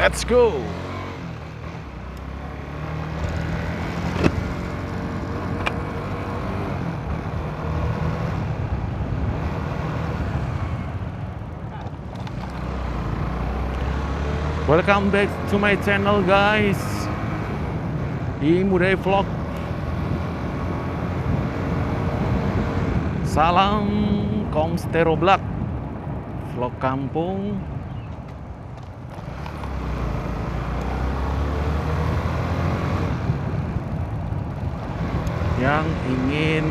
Let's go. Welcome back to my channel, guys. Imudai Vlog. Salam Komstero Black. Vlog kampung. Yang ingin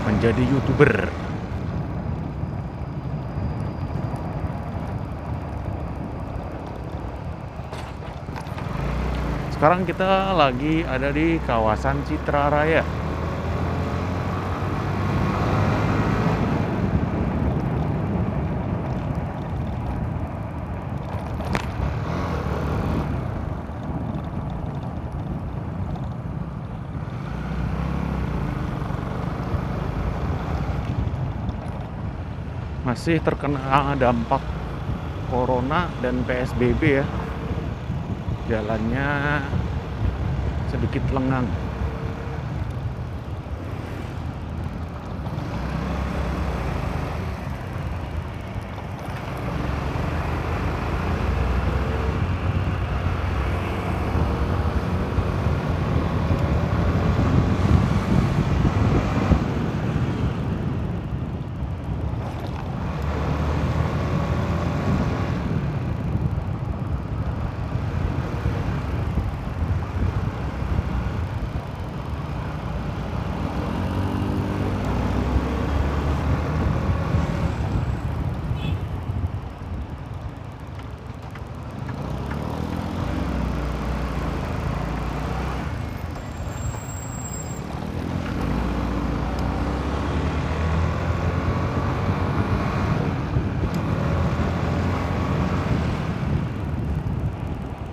menjadi YouTuber. Sekarang kita lagi ada di kawasan Citra Raya. Masih terkena dampak Corona dan PSBB ya. Jalannya sedikit lengang.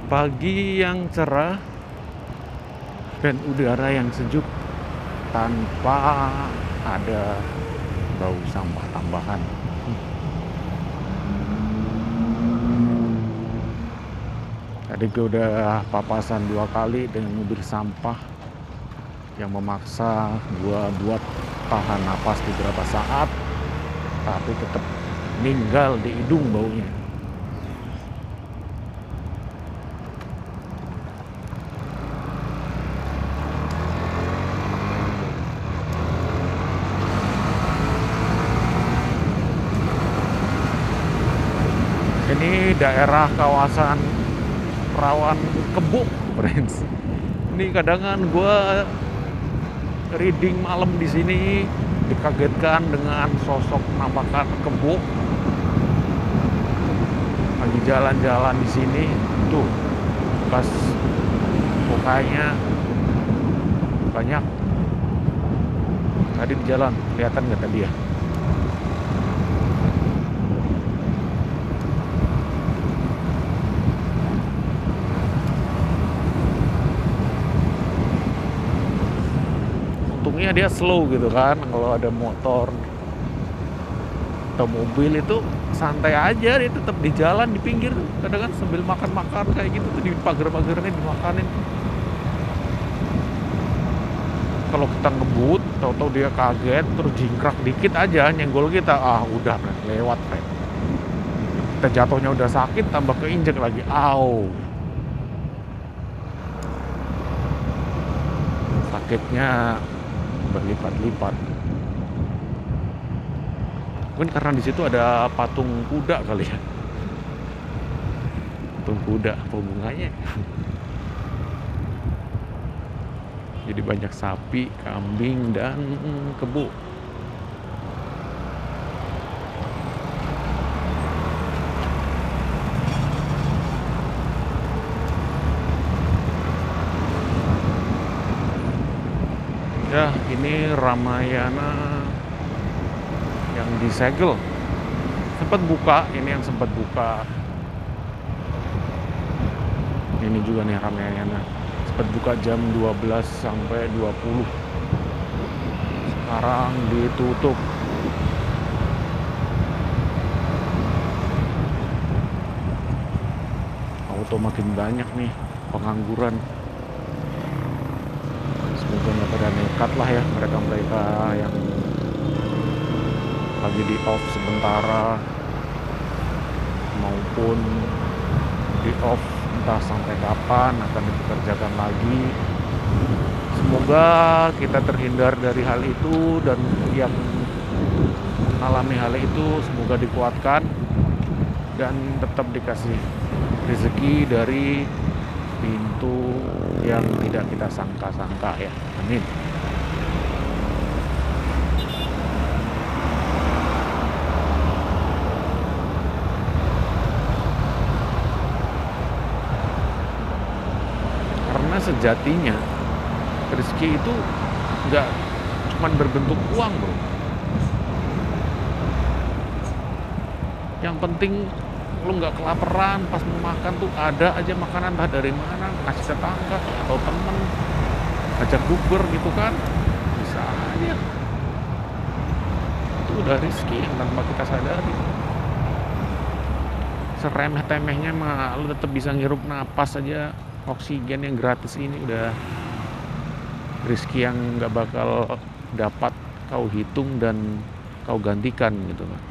Pagi yang cerah dan udara yang sejuk tanpa ada bau sampah tambahan. Tadi gue udah papasan 2 kali dengan mobil sampah yang memaksa gue buat tahan napas beberapa saat, tapi tetap ninggal di hidung baunya. Ini daerah kawasan rawan kebo, friends. Ini kadang gue reading malam di sini dikagetkan dengan sosok penampakan kebo. Lagi jalan-jalan di sini, tuh bekas mukanya banyak. Tadi di jalan, kelihatan nggak tadi ya? Untungnya dia slow gitu kan, kalau ada motor atau mobil itu santai aja, dia tetap di jalan di pinggir, kadang kan sambil makan-makan kayak gitu tuh, di pagar-pagarnya dimakanin. Kalau kita ngebut, tahu-tahu dia kaget terus jingkrak dikit aja nyenggol kita, udah lewat kan. Kita jatuhnya udah sakit, tambah keinjek lagi, sakitnya berlipat-lipat. Mungkin karena di situ ada patung kuda kali ya. Patung kuda, apa hubungannya? Jadi banyak sapi, kambing, dan kebo. Ya, ini Ramayana yang disegel Sempat buka, ini yang sempat buka. Ini juga nih rameannya. Sempat buka jam 12 sampai 20. Sekarang ditutup. Auto makin banyak nih pengangguran. Semoga nggak pada nekat lah ya mereka-mereka yang lagi di off sementara maupun di off entah sampai kapan akan dipekerjakan lagi. Semoga kita terhindar dari hal itu, dan yang mengalami hal itu semoga dikuatkan dan tetap dikasih rezeki dari pintu yang tidak kita sangka-sangka ya. Amin. Karena sejatinya rezeki itu nggak cuma berbentuk uang, bro. Yang penting lu nggak kelaparan, pas mau makan tuh ada aja makanan, entah dari mana, ngasih tetangga atau temen, ajak bukber gitu kan, bisa aja. Itu udah rezeki yang tanpa kita sadari. Seremeh-temehnya mah lu tetap bisa ngirup napas aja, oksigen yang gratis ini udah rezeki yang nggak bakal dapat kau hitung dan kau gantikan gitu kan.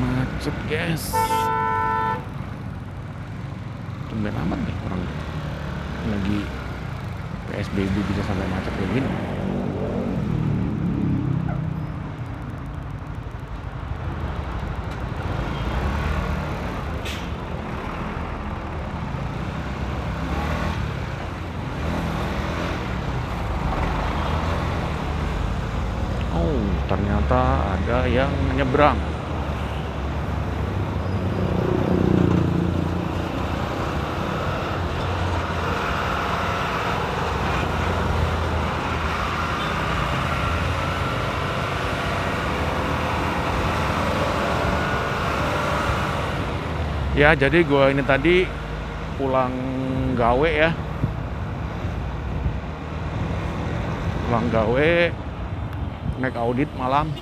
Macet guys, tumben amat nih orang lagi PSBB bisa sampai macet kayak gini. Oh, ternyata ada yang nyebrang. Ya, jadi gue ini tadi pulang gawe ya. Pulang gawe, naik audit malam.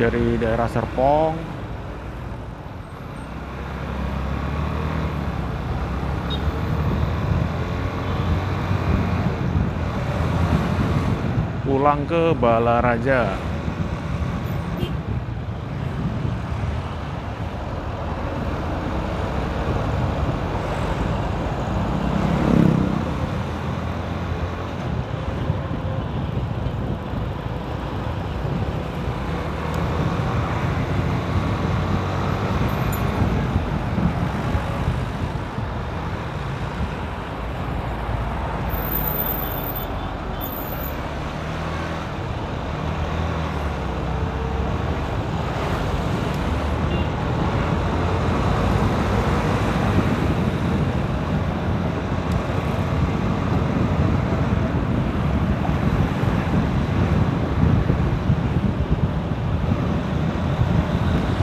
Dari daerah Serpong. Pulang ke Balaraja.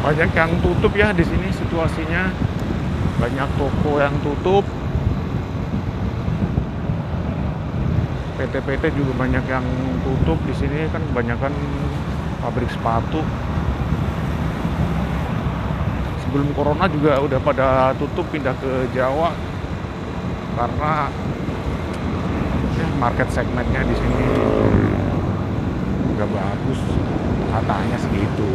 Banyak yang tutup ya di sini situasinya. Banyak toko yang tutup. PT-PT juga banyak yang tutup di sini kan, kebanyakan pabrik sepatu. Sebelum corona juga udah pada tutup, pindah ke Jawa karena ya, market segmennya di sini nggak bagus, katanya segitu.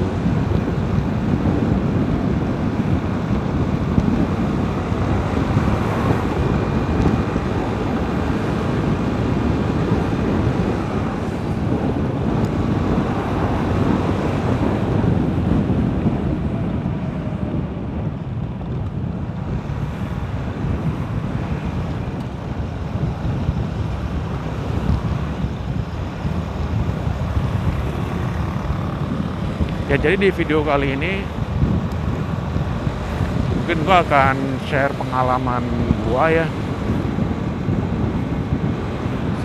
Ya, jadi di video kali ini mungkin gua akan share pengalaman gua ya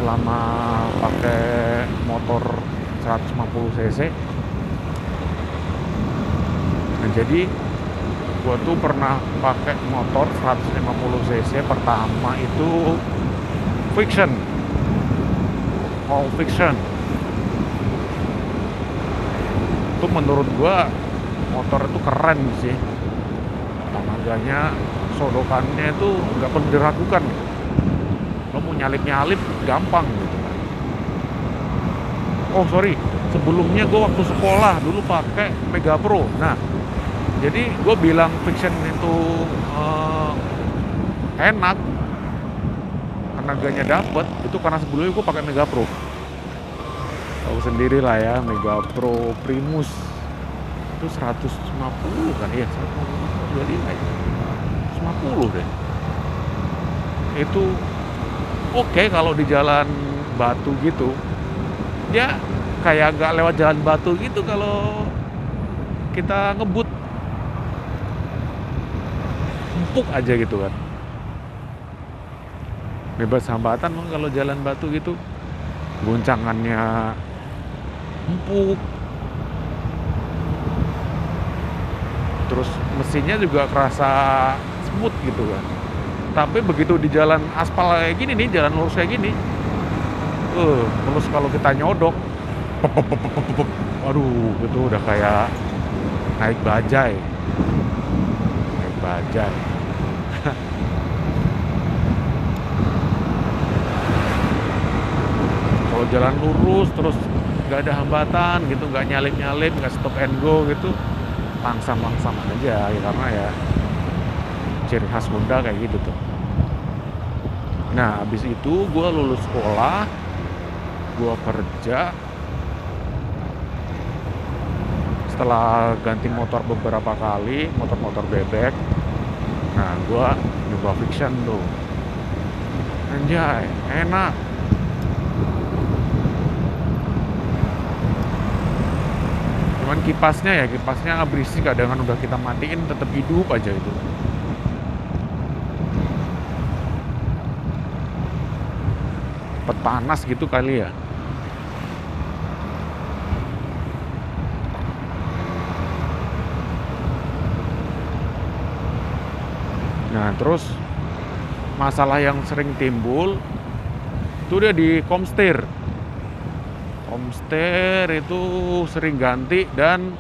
selama pakai motor 150 cc. Nah, jadi gua tuh pernah pakai motor 150 cc pertama itu Fiction, all Fiction. Itu menurut gua motor itu keren sih. Tenaganya, sodokannya itu nggak perlu diragukan. Lo mau nyalip-nyalip gampang gitu kan. Oh sorry, sebelumnya gue waktu sekolah dulu pakai Mega Pro. Nah, jadi gue bilang Fiction itu enak, tenaganya dapet, itu karena sebelumnya gue pakai Mega Pro. Tahu sendiri lah ya, Mega Pro Primus itu 150 kan, iya 125 ya, 150 deh. Itu oke kalau di jalan batu gitu, ya kayak agak lewat jalan batu gitu kalau kita ngebut, empuk aja gitu kan, bebas hambatan. Kalau jalan batu gitu goncangannya empuk, terus mesinnya juga kerasa smooth gitu kan. Tapi begitu di jalan aspal kayak gini nih, jalan lurus kayak gini, terus kalau kita nyodok, aduh, itu udah kayak naik bajai. Kalau jalan lurus terus nggak ada hambatan gitu, nggak nyalip-nyalip, nggak stop and go gitu, langsam aja ya, karena ya ciri khas Honda kayak gitu tuh. Nah, habis itu gue lulus sekolah, gue kerja. Setelah ganti motor beberapa kali, motor-motor bebek, nah gue nyoba Fiction tuh. Anjay, enak. Cuman kipasnya nggak berisik, kadang udah kita matiin tetap hidup aja itu. Panas gitu kali ya. Nah, terus masalah yang sering timbul itu dia di komstir. Komstir itu sering ganti dan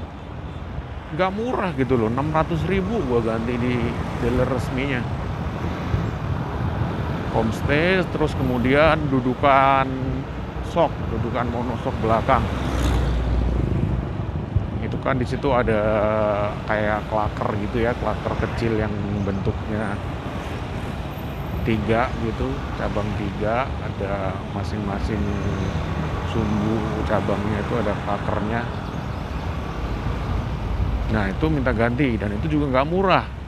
nggak murah gitu loh, 600.000 gua ganti di dealer resminya. Komstir, terus kemudian dudukan monosok belakang. Itu kan di situ ada kayak klaker gitu ya, klaker kecil yang bentuknya 3 gitu, cabang 3, ada masing-masing sumbu cabangnya itu ada klakernya. Nah, itu minta ganti dan itu juga nggak murah.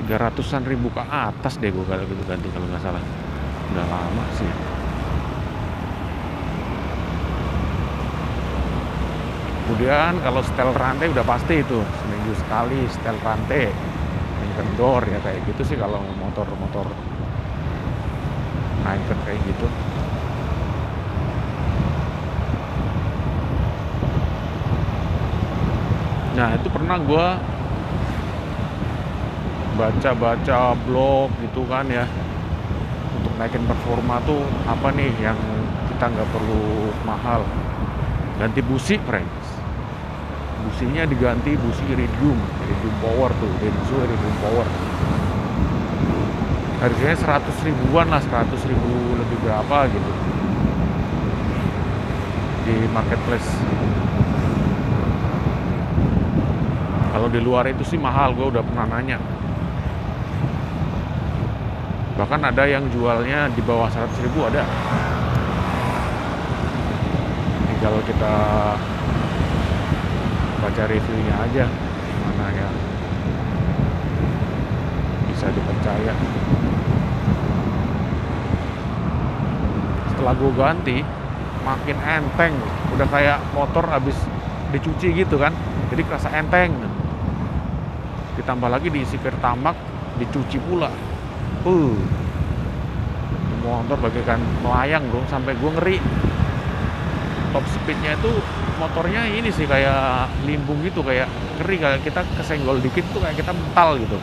300-an ribu ke atas deh gue kalau gitu ganti, kalau nggak salah. Udah lama sih. Kemudian kalau setel rantai udah pasti itu seminggu sekali setel rantai, kendor ya kayak gitu sih kalau motor-motor naik kayak gitu. Nah, itu pernah gue baca-baca blog gitu kan ya, untuk naikin performa tuh apa nih yang kita nggak perlu mahal, ganti busi, friends. Businya diganti busi iridium power tuh, Denso iridium power. Harganya 100 ribuan lah, 100 ribu lebih berapa gitu di marketplace. Kalau di luar itu sih mahal, gue udah pernah nanya. Bahkan ada yang jualnya di bawah 100 ribu ada. Tinggal kita baca reviewnya aja, mana yang bisa dipercaya. Setelah gue ganti, makin enteng. Udah kayak motor habis dicuci gitu kan, jadi kerasa enteng. Ditambah lagi diisi pertamax, dicuci pula. motor bagaikan melayang bro, sampai gue ngeri. Top speednya itu motornya ini sih kayak limbung gitu, kayak ngeri, kayak kita kesenggol dikit tuh kayak kita mental gitu.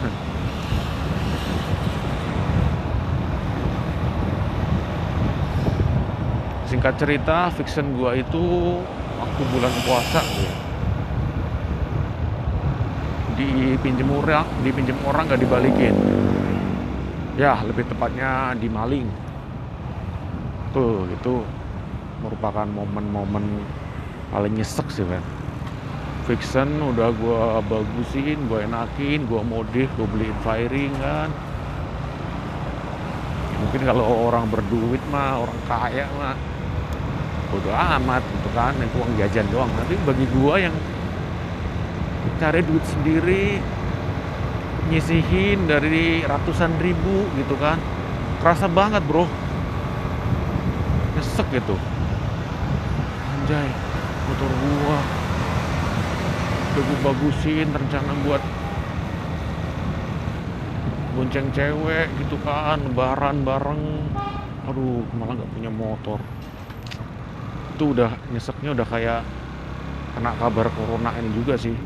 Singkat cerita, Vixen gua itu waktu bulan puasa ya, dipinjem orang nggak dibalikin. Ya, lebih tepatnya dimaling. Tuh, itu merupakan momen-momen paling nyesek sih kan. Vixen udah gua bagusin, gua enakin, gua modif, gua beliin fairing kan. Mungkin kalau orang berduit mah, orang kaya mah bodo amat gitu kan, itu uang jajan doang. Tapi bagi gua yang cari duit sendiri, nyisihin dari ratusan ribu gitu kan, kerasa banget bro, nyesek gitu. Anjay, motor gua udah gua bagusin, rencana buat bonceng cewek gitu kan, lebaran bareng, aduh malah nggak punya motor. Itu udah nyeseknya udah kayak kena kabar corona ini juga sih.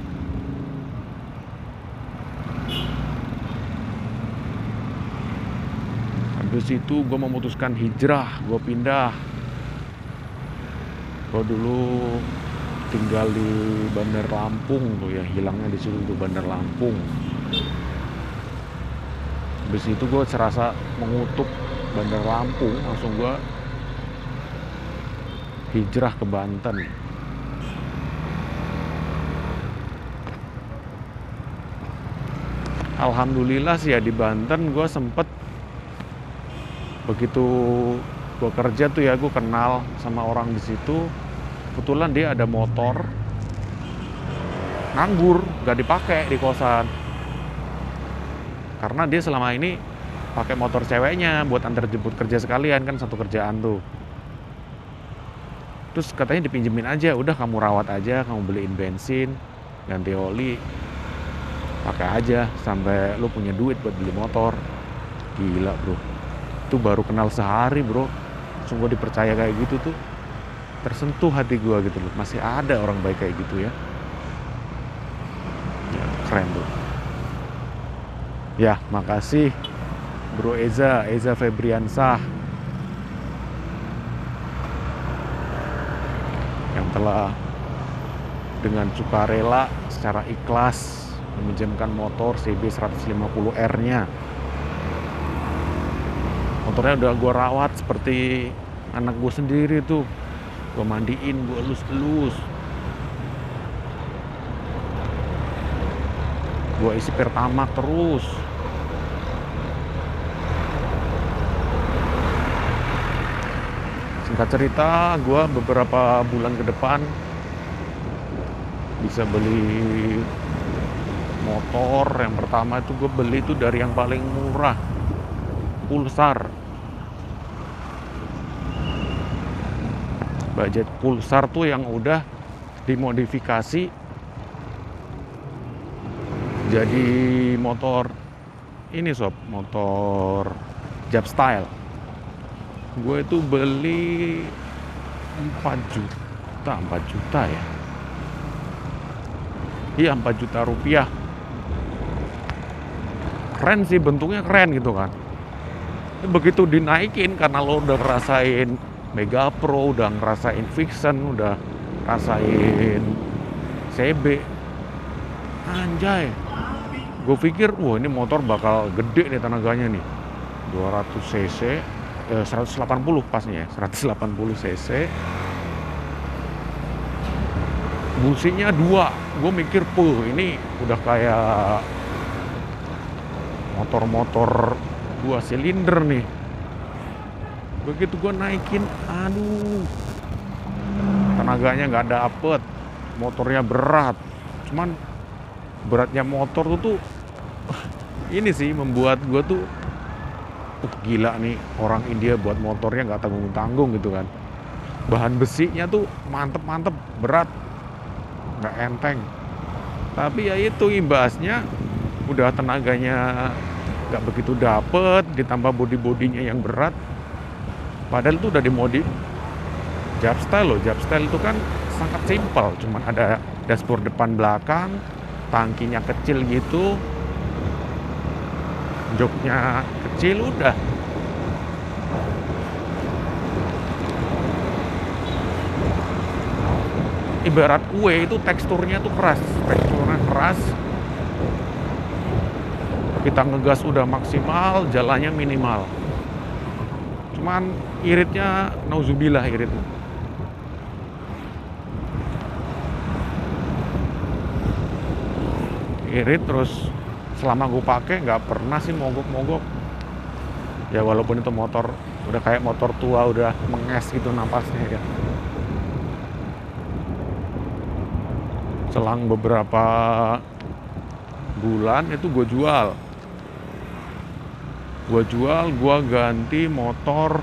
Habis itu gue memutuskan hijrah, gue pindah. Gue dulu tinggal di Bandar Lampung tuh ya, hilangnya di situ tuh Bandar Lampung. Habis itu gue serasa mengutuk Bandar Lampung, langsung gue hijrah ke Banten. Alhamdulillah sih ya, di Banten gue sempet, begitu gue kerja tuh ya, gue kenal sama orang di situ. Kebetulan dia ada motor nganggur, gak dipakai di kosan, karena dia selama ini pakai motor ceweknya buat antar jemput kerja sekalian kan, satu kerjaan tuh. Terus katanya dipinjemin aja, udah kamu rawat aja, kamu beliin bensin, ganti oli, pakai aja sampai lu punya duit buat beli motor. Gila bro, itu baru kenal sehari bro, langsung gue dipercaya kayak gitu tuh. Tersentuh hati gue gitu loh, masih ada orang baik kayak gitu ya. Ya keren tuh. Ya makasih Bro Eza Febriansah, yang telah dengan sukarela secara ikhlas meminjamkan motor CB 150R-nya. Motornya udah gue rawat seperti anak gue sendiri tuh. Gue mandiin, gue elus-elus, gue isi pertamax terus. Singkat cerita, gue beberapa bulan ke depan bisa beli motor. Yang pertama itu gue beli itu dari yang paling murah, Pulsar. Budget Pulsar tuh yang udah dimodifikasi jadi motor ini sob, motor Jab Style. Gue itu beli 4 juta ya. Iya 4 juta rupiah. Keren sih, bentuknya keren gitu kan. Begitu dinaikin, karena lo udah ngerasain Mega Pro, udah ngerasain Vixen, udah ngerasain CB, anjay, gue pikir wah ini motor bakal gede nih tenaganya nih, 200 cc, 180 pasnya ya, 180 cc, businya 2. Gue mikir ini udah kayak motor-motor 2 silinder nih. Begitu gue naikin, aduh, tenaganya nggak dapet, motornya berat. Cuman beratnya motor tuh ini sih membuat gue tuh gila nih, orang India buat motornya nggak tanggung-tanggung gitu kan. Bahan besinya tuh mantep-mantep, berat, nggak enteng. Tapi ya itu imbasnya, udah tenaganya nggak begitu dapet, ditambah body-bodinya yang berat. Padahal itu udah dimodif Japstyle loh. Japstyle itu kan sangat simpel, cuman ada dashboard depan belakang, tangkinya kecil gitu, joknya kecil, udah. Ibarat kue itu teksturnya tuh keras, kita ngegas udah maksimal, jalannya minimal, cuman iritnya nauzubillah, irit terus. Selama gue pakai nggak pernah sih mogok-mogok ya, walaupun itu motor udah kayak motor tua, udah menges gitu napasnya ya. Selang beberapa bulan itu gue jual, gue ganti motor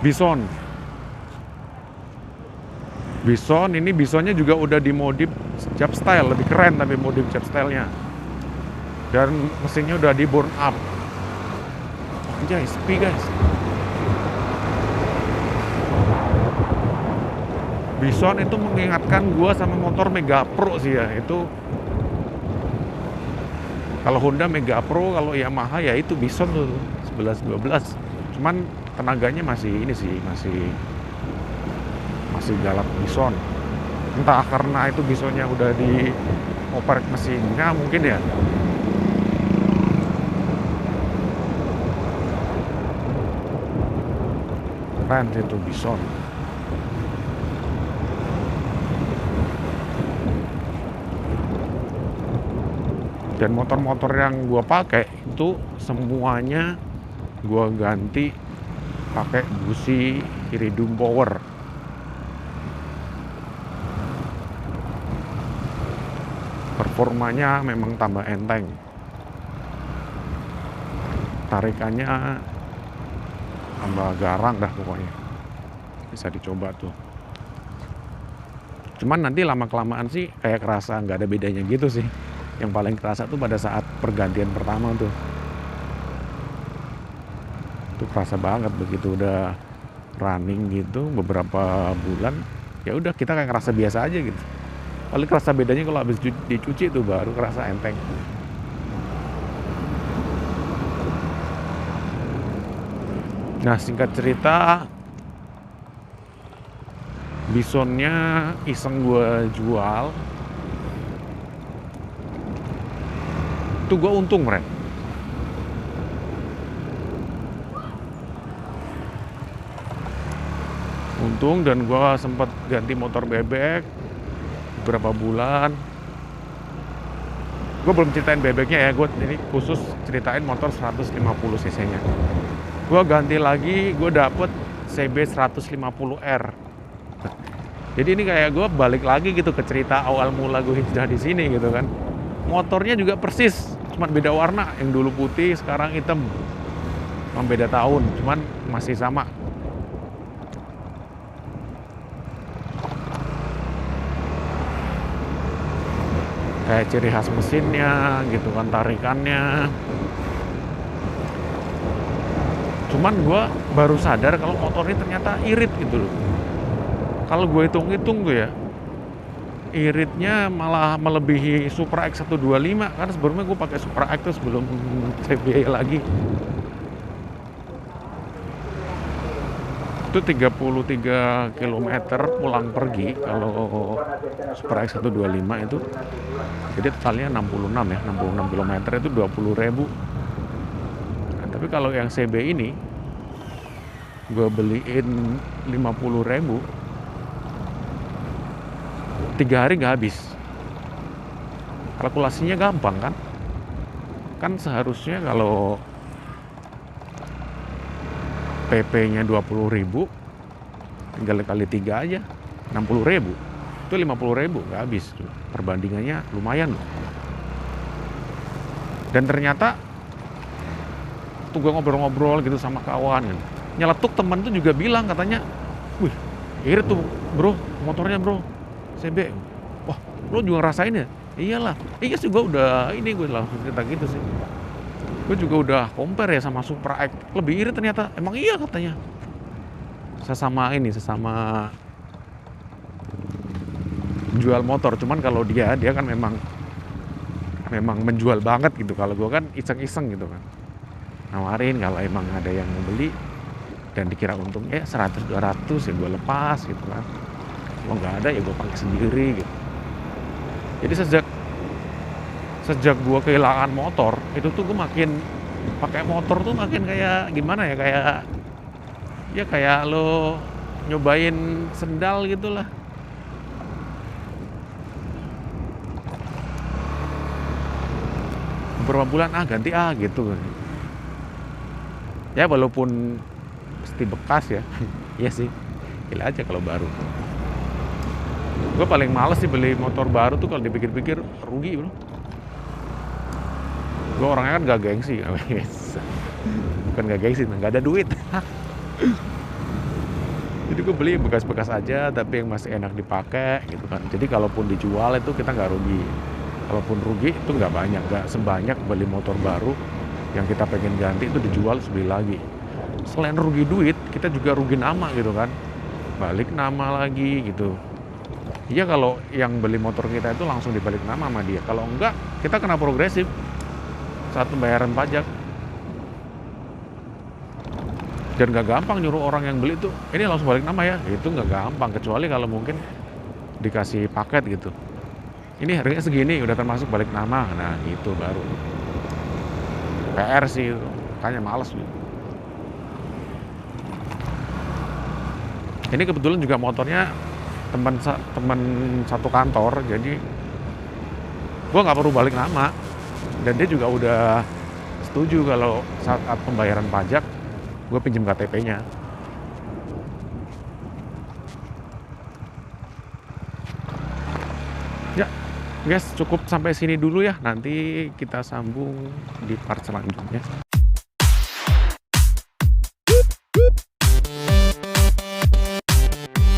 Bison. Ini Bisonnya juga udah dimodif Japstyle, lebih keren tapi modif Japstyle-nya. Dan mesinnya udah di burn up. Anjay, sepi guys. Bison itu mengingatkan gua sama motor Mega Pro sih ya. Itu kalau Honda Mega Pro, kalau Yamaha ya itu Bison tuh 11-12. Cuman tenaganya masih ini sih, masih galak Bison. Entah karena itu Bisonnya udah di operate mesinnya mungkin ya. Keren itu Bison. Dan motor-motor yang gua pakai itu semuanya gua ganti pakai busi Iridium Power. Performanya memang tambah enteng, tarikannya tambah garang dah pokoknya. Bisa dicoba tuh. Cuman nanti lama-kelamaan sih kayak kerasa nggak ada bedanya gitu sih. Yang paling kerasa tuh pada saat pergantian pertama tuh. Itu kerasa banget begitu udah running gitu beberapa bulan. Ya udah kita kayak ngerasa biasa aja gitu. Paling kerasa bedanya kalau habis dicuci tuh baru kerasa enteng. Nah, singkat cerita, Bisonnya iseng gue jual. Itu gue untung, Ren. Untung, dan gue sempat ganti motor bebek beberapa bulan. Gue belum ceritain bebeknya ya, gue ini khusus ceritain motor 150 cc nya. Gue ganti lagi, gue dapet CB 150R. Jadi ini kayak gue balik lagi gitu ke cerita awal mula gue hijrah di sini gitu kan. Motornya juga persis, cuma beda warna. Yang dulu putih, sekarang hitam. Cuma beda tahun, cuman masih sama. Kayak ciri khas mesinnya gitu kan, tarikannya. Cuman gue baru sadar kalau motor ini ternyata irit gitu loh. Kalau gue hitung-hitung tuh ya, iritnya malah melebihi Supra X125. Karena sebelumnya gue pakai Supra X tuh sebelum CB lagi. Itu 33 km pulang pergi kalau Supra X125 itu. Jadi totalnya 66 ya, 66 km itu 20.000. Nah, tapi kalau yang CB ini gue beliin 50.000, 3 hari nggak habis. Kalkulasinya gampang kan? Kan seharusnya kalau PP-nya 20.000, tinggal kali 3 aja, 60.000. Itu 50.000 nggak habis. Perbandingannya lumayan loh. Dan ternyata tuh gue ngobrol-ngobrol gitu sama kawan kan. Nyeletuk teman tuh juga bilang katanya, wih irit tuh bro, motornya bro, CB. Wah lo juga ngerasain ya? Iyalah, iya sih gue udah ini, gue langsung cerita gitu sih. Gue juga udah compare ya sama Supra X, lebih irit ternyata. Emang iya katanya. Sesama jual motor, cuman kalau dia kan memang menjual banget gitu. Kalau gue kan iseng-iseng gitu kan, nawarin kalau emang ada yang mau beli dan dikira untungnya 100-200 ya gue lepas gitu kan. Kalau nggak ada ya gue pakai sendiri gitu. Jadi sejak gue kehilangan motor itu tuh gue makin pakai motor tuh makin kayak gimana ya, kayak lo nyobain sendal gitulah. Beberapa bulan ganti gitu. Ya walaupun pasti bekas ya. Iya sih, gila aja kalau baru. Gue paling males sih beli motor baru tuh kalau dipikir-pikir rugi bro. Gue orangnya kan gak gengsi. Bukan gak gengsi, gak ada duit. Jadi gue beli bekas-bekas aja tapi yang masih enak dipakai gitu kan. Jadi kalaupun dijual itu kita nggak rugi. Kalaupun rugi itu nggak banyak, nggak sebanyak beli motor baru yang kita pengen ganti itu dijual beli lagi. Selain rugi duit, kita juga rugi nama gitu kan. Balik nama lagi gitu. Iya kalau yang beli motor kita itu langsung dibalik nama sama dia. Kalau enggak, kita kena progresif saat pembayaran pajak. Dan gak gampang nyuruh orang yang beli tuh, ini langsung balik nama ya. Itu gak gampang, kecuali kalau mungkin dikasih paket gitu. Ini harganya segini, udah termasuk balik nama. Nah itu baru PR sih, makanya males gitu. Ini kebetulan juga motornya teman satu kantor, jadi gue nggak perlu balik nama, dan dia juga udah setuju kalau saat pembayaran pajak gue pinjam KTP-nya. Ya guys, cukup sampai sini dulu ya, nanti kita sambung di part selanjutnya.